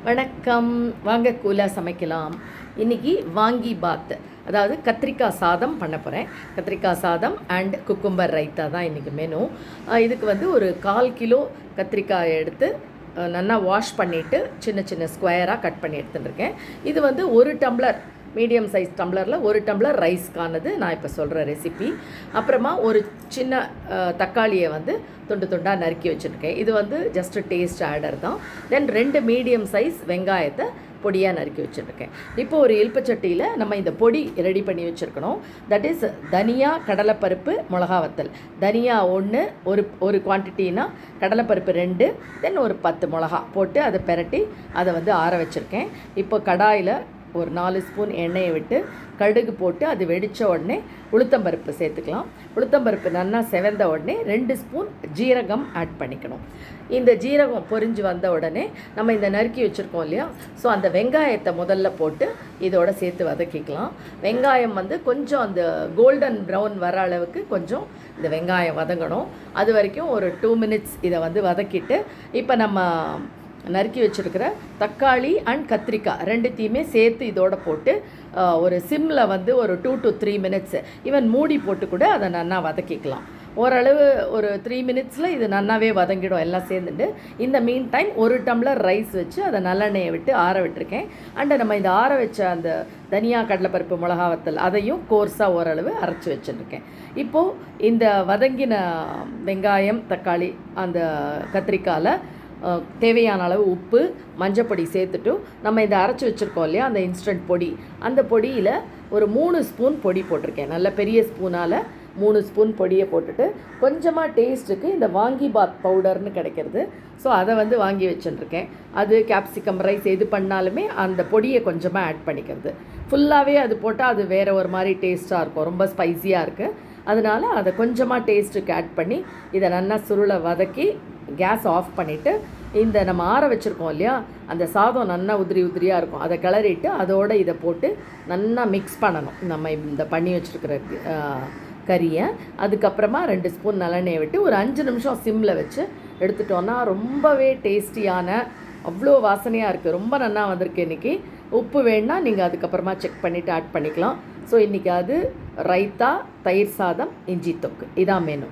வணக்கம். வாங்க கூலாக சமைக்கலாம். இன்றைக்கி வாங்கி பாத், அதாவது கத்திரிக்காய் சாதம் பண்ண போகிறேன். கத்திரிக்காய் சாதம் அண்ட் குக்கும்பர் ரைத்தா தான் இன்றைக்கி மெனு. இதுக்கு வந்து ஒரு 1/4 கிலோ கத்திரிக்காயை எடுத்து நல்லா வாஷ் பண்ணிவிட்டு சின்ன சின்ன ஸ்கொயராக கட் பண்ணி எடுத்துட்டுருக்கேன். இது வந்து 1 டம்ளர் மீடியம் சைஸ் டம்ளரில் 1 டம்ளர் ரைஸ்க்கானது நான் இப்போ சொல்கிற ரெசிபி. அப்புறமா ஒரு சின்ன தக்காளியை வந்து துண்டு துண்டாக நறுக்கி வச்சுருக்கேன். இது வந்து ஜஸ்ட்டு டேஸ்ட் ஆடர் தான். தென் 2 மீடியம் சைஸ் வெங்காயத்தை பொடியாக நறுக்கி வச்சுருக்கேன். இப்போ ஒரு இல்பச்சட்டியில் நம்ம இந்த பொடி ரெடி பண்ணி வச்சுருக்கணும். தட் இஸ் தனியா, கடலைப்பருப்பு, மிளகா வத்தல். தனியா 1, ஒரு குவான்டிட்டினா கடலைப்பருப்பு 2, தென் ஒரு 10 மிளகா போட்டு அதை பெரட்டி அதை வந்து ஆற வச்சுருக்கேன். இப்போ கடாயில் ஒரு 4 ஸ்பூன் எண்ணெயை விட்டு கடுகு போட்டு அது வெடித்த உடனே உளுத்தம்பருப்பு சேர்த்துக்கலாம். உளுத்தம்பருப்பு நல்லா செவந்த உடனே 2 ஸ்பூன் ஜீரகம் ஆட் பண்ணிக்கணும். இந்த ஜீரகம் பொரிஞ்சு வந்த உடனே நம்ம இந்த நறுக்கி வச்சுருக்கோம் இல்லையா, ஸோ அந்த வெங்காயத்தை முதல்ல போட்டு இதோட சேர்த்து வதக்கிக்கலாம். வெங்காயம் வந்து கொஞ்சம் அந்த கோல்டன் ப்ரௌன் வர அளவுக்கு கொஞ்சம் இந்த வெங்காயம் வதங்கணும். அது வரைக்கும் ஒரு 2 மினிட்ஸ் இதை வந்து வதக்கிட்டு இப்போ நம்ம நறுக்கி வச்சுருக்கிற தக்காளி அண்ட் கத்திரிக்காய் 2த்தையுமே சேர்த்து இதோட போட்டு ஒரு சிம்மில் வந்து ஒரு 2 to 3 மினிட்ஸ் ஈவன் மூடி போட்டு கூட அதை நல்லா வதக்கிக்கலாம். ஓரளவு ஒரு 3 மினிட்ஸில் இது நல்லாவே வதங்கிடும் எல்லாம் சேர்ந்துட்டு. இந்த மீன் டைம் 1 டம்ளர் ரைஸ் வச்சு அதை நல்லெண்ணெயை விட்டு ஆற விட்டுருக்கேன். அண்டு நம்ம இந்த ஆற வச்ச அந்த தனியா, கடலைப்பருப்பு, மிளகா வத்தல் அதையும் கோர்ஸாக ஓரளவு அரைச்சி வச்சுருக்கேன். இப்போது இந்த வதங்கின வெங்காயம், தக்காளி, அந்த கத்திரிக்காயில் தேவையான அளவு உப்பு, மஞ்சப்பொடி சேர்த்துட்டு நம்ம இந்த அரைச்சி வச்சுருக்கோம் இல்லையா அந்த இன்ஸ்டன்ட் பொடி, அந்த பொடியில் ஒரு 3 ஸ்பூன் பொடி போட்டிருக்கேன். நல்ல பெரிய ஸ்பூனால் 3 ஸ்பூன் பொடியை போட்டுட்டு கொஞ்சமாக டேஸ்ட்டுக்கு இந்த வாங்கி பாத் பவுடர்னு கிடைக்கிறது, ஸோ அதை வந்து வாங்கி வச்சுருக்கேன். அது கேப்சிகம் ரைஸ் எது பண்ணாலுமே அந்த பொடியை கொஞ்சமாக ஆட் பண்ணிக்கிறது. ஃபுல்லாகவே அது போட்டால் அது வேறு ஒரு மாதிரி டேஸ்ட்டாக இருக்கும், ரொம்ப ஸ்பைஸியாக இருக்குது. அதனால் அதை கொஞ்சமாக டேஸ்ட்டுக்கு ஆட் பண்ணி இதை நல்லா சுருளை வதக்கி கேஸ் ஆஃப் பண்ணிவிட்டு இந்த நம்ம ஆற வச்சுருக்கோம் இல்லையா அந்த சாதம் நல்லா உதிரியாக இருக்கும், அதை கிளறிட்டு அதோடு இதை போட்டு நல்லா மிக்ஸ் பண்ணணும் நம்ம இந்த பண்ணி வச்சுருக்கிற கறியை. அதுக்கப்புறமா 2 ஸ்பூன் நல்லெண்ணெயை விட்டு ஒரு 5 நிமிஷம் சிம்மில் வச்சு எடுத்துட்டோன்னா ரொம்பவே டேஸ்டியான, அவ்வளோ வாசனையாக இருக்குது, ரொம்ப நல்லா வந்திருக்கு. இன்றைக்கி உப்பு வேணுன்னா நீங்கள் அதுக்கப்புறமா செக் பண்ணிவிட்டு ஆட் பண்ணிக்கலாம். ஸோ இன்றைக்கி அது ரைத்தா, தயிர் சாதம், இஞ்சி தொக்கு, இதான் மெனு.